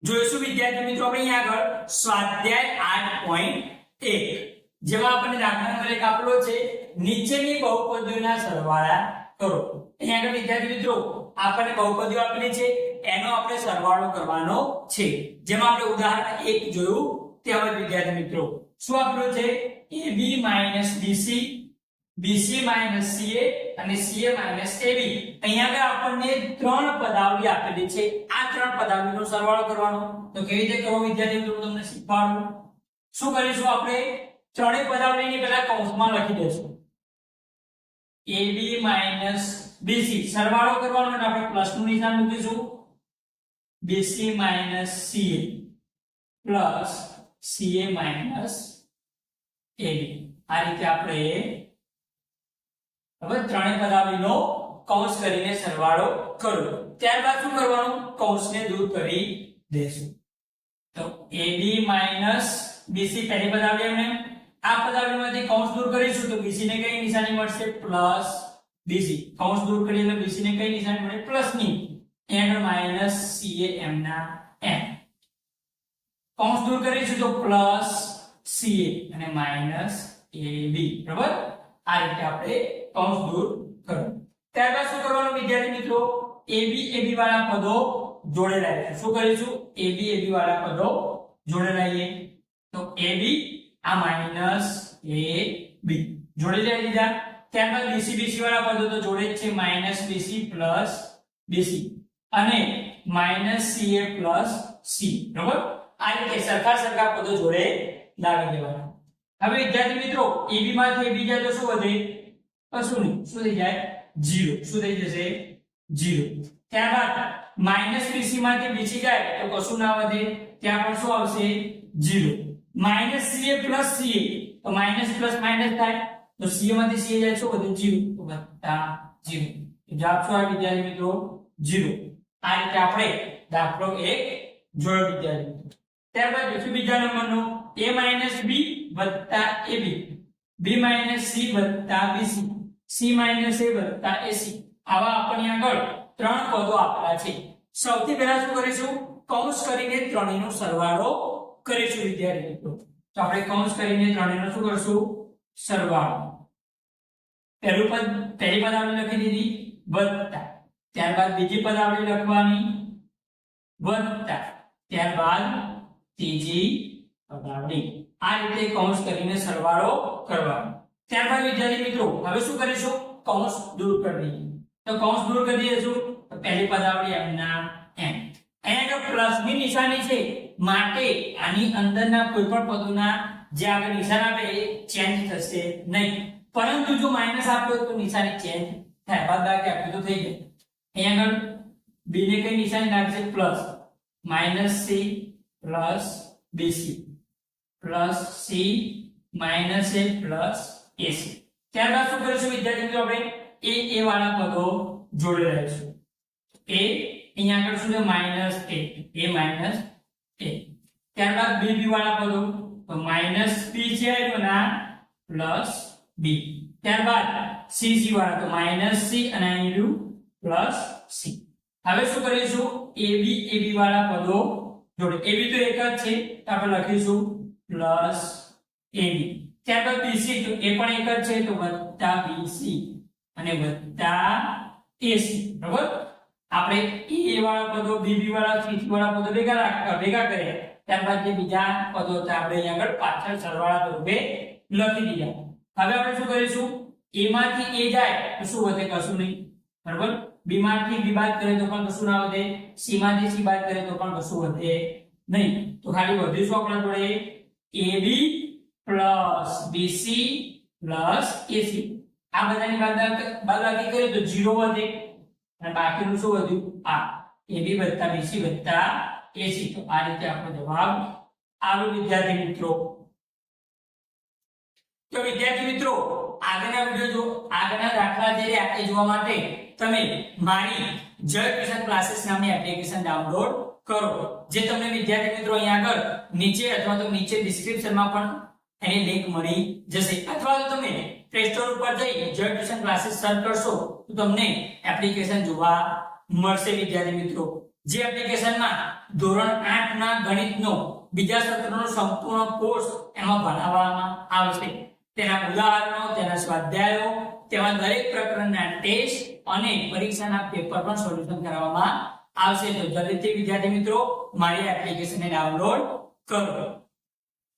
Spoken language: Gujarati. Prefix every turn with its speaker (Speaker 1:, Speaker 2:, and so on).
Speaker 1: જોઈશું વિદ્યાર્થી મિત્રો આપણે અહીંયા આગળ સ્વાધ્યાય 8.1 જેમાં આપણને દાખલા નંબર 1 આપેલો છે નીચેની બહુપદીઓના સરવાળા કરો। અહીંયા આગળ વિદ્યાર્થી મિત્રો આપણને બહુપદીઓ આપેલી છે એનો આપણે સરવાળો કરવાનો છે। જેમાં આપણે ઉદાહરણ 1 જોયું તેવા વિદ્યાર્થી મિત્રો શું આપેલું છે AB BC BC CA અને CA AB। અહીંયા આગળ આપણને ત્રણ પદાવલી આપેલી છે આ ત્રણ પદાવલીનો સરવાળો કરવાનો। તો કેવી રીતે કરવો વિદ્યાર્થી મિત્રો તમને શીખવાડું। શું કરીશું આપણે ત્રણેય પદાવલીની પહેલા કૌંસમાં લખી દઈશું AB BC સરવાળો કરવાનો એટલે આપણે પ્લસનું નિશાન મૂકીશું BC CA plus CA AB। આ રીતે આપણે હવે ત્રણેય પદાવલીનો કૌંસ કરીને સરવાળો કરો। ત્યારબાદ શું કરવાનું કૌંસને દૂર કરી દેશું। તો AB BC પહેલી પદાવલી આપણે આ પદાવલીમાંથી કૌંસ દૂર કરીશું તો BC ને કઈ નિશાની મળશે પ્લસ BC। કૌંસ દૂર કરીએ એટલે BC ને કઈ નિશાની મળે પ્લસ ની n માઈનસ CA m ના m। કૌંસ દૂર કરીશું તો પ્લસ CA અને માઈનસ AB બરાબર। આ રીતે આપણે કૌંસ દૂર કરો। ત્યારબાદ શું કરવાનું વિદ્યાર્થી મિત્રો AB વાળા પદો જોડે લાવીશું। શું કરીશું AB વાળા પદો જોડે લાવીએ તો AB આ માઈનસ AB જોડે લઈ લીધા। ત્યારબાદ BC વાળા પદો તો જોડે જ છે માઈનસ BC પ્લસ BC અને માઈનસ CA પ્લસ C બરાબર। આ રીતે સરખા પદો જોડે લાવી દેવાના। હવે વિદ્યાર્થી મિત્રો AB માંથી AB જાય તો શું વધે કશું નહીં શું થઈ જાય 0 શું થઈ જશે 0। ત્યારબાદ માઈનસ BC માંથી BC જાય તો કશું ના વધે ત્યાં પણ શું આવશે 0। માઈનસ CA પ્લસ CA તો માઈનસ પ્લસ માઈનસ થાય તો CA માંથી CA જાય શું વધે 0 તો વત્તા 0। જવાબ શું આવે વિદ્યાર્થી મિત્રો 0। આ રીતે આપણે દાખલો 1 જોયો વિદ્યાર્થી મિત્રો। ત્યારબાદ જોશું બીજા નંબરનો A B વત્તા AB B C વત્તા BC C A વત્તા AC। આવા આપણને આગળ ત્રણ પદો આપેલા છે। સૌથી પહેલા શું કરીશું કૌંસ કરીને ત્રણેયનો સરવાળો કરીશું વિદ્યાર્થી મિત્રો। તો આપણે કૌંસ કરીને ત્રણેયનો શું કરશું સરવાળો। પહેલી પદાવલી લખી દીધી વત્તા ત્યારબાદ બીજી પદાવલી લખવાની વત્તા ત્યારબાદ ત્રીજી પદાવલી। આ રીતે કૌંસ કરીને સરવાળો કરવાનો। ત્યારબાદ વિદ્યાર્થી મિત્રો હવે શું કરીશું કૌંસ દૂર કરી દઈએ તો કૌંસ દૂર કરી દઈશું તો પહેલી પદાવલી m ના m। અહીંયા પ્લસ ની નિશાની છે માટે આની અંદરના કોઈ પણ પદોના જે આગળ નિશાન આપે એ ચેન્જ થશે નહીં, પરંતુ જો માઈનસ આપ્યો તો નિશાની ચેન્જ થાય, બાદબાકી આપ્યું તો થઈ જાય। અહીંયા આગળ b ને કઈ નિશાની લાગશે plus minus c plus bc plus c minus a plus ac। ત્યારબાદ શું કરીશું વિદ્યાર્થી મિત્રો આપણે a વાળા પદો જોડે લઈશું। a અહીંયા આગળ શું છે માઈનસ a માઈનસ a। ત્યારબાદ b વાળા પદો તો માઈનસ b છે તો ના પ્લસ b। ત્યારબાદ c વાળા તો માઈનસ c અને અહીં પ્લસ c। હવે શું કરીશું ab વાળા પદો જોડે ab તો એક જ છે તો આપણે લખીશું પ્લસ ab। ત્યારબાદ bc તો એ પણ એક જ છે તો વત્તા bc અને વત્તા ac બરાબર। આપણે a વાળા પદો b વાળા c વાળા પદો ભેગા કરીએ ત્યારબાદ જે બીજા પદો હતા આપણે અહીં આગળ પાછળ સરવાળા રૂપે લખી દીધા। હવે આપણે શું કરીશું a માંથી a જાય તો શું વધે કશું નહીં બરાબર। b માંથી b બાદ કરીએ તો પણ કશું ના વધે, c માંથી c બાદ કરીએ તો પણ કશું વધે નહીં, તો ખાલી વધીશું આપણા જોડે ab plus bc plus ac। આ બધાની બાદબાકી કરીએ તો 0 વધે અને બાકીનું શું વધ્યું આ ab વત્તા bc વત્તા ac। તો આ રીતે આપણો જવાબ આવ્યો વિદ્યાર્થી મિત્રો। તો વિદ્યાર્થી મિત્રો આગળના વિડિયો જો આગળના દાખલા જે આપણે જોવા માટે તમે મારી જય ટ્યુશન ક્લાસીસ નામની એપ્લિકેશન ડાઉનલોડ કરો, જે તમને વિદ્યાર્થી મિત્રો અહીં આગળ નીચે અથવા તો નીચે ડિસ્ક્રિપ્શનમાં પણ એની લિંક મળી જશે, અથવા તો તમે પ્લે સ્ટોર ઉપર જઈ જય ટ્યુશન ક્લાસીસ સર્ચ કરશો તો તમને એપ્લિકેશન જોવા મળશે વિદ્યાર્થી મિત્રો। જે એપ્લિકેશનમાં ધોરણ 8 ના ગણિતનો બીજા સત્રનો સંપૂર્ણ કોર્સ એમાં ભણાવવામાં આવશે. તેના ઉદાહરણો, તેના સ્વાધ્યાયો, તેમાં દરેક પ્રકરણના ટેસ્ટ અને પરીક્ષાના પેપર પણ સોલ્યુશન કરાવવામાં આવશે. તો જલ્દીથી વિદ્યાર્થી મિત્રો મારી એપ્લિકેશનને ડાઉનલોડ કરો.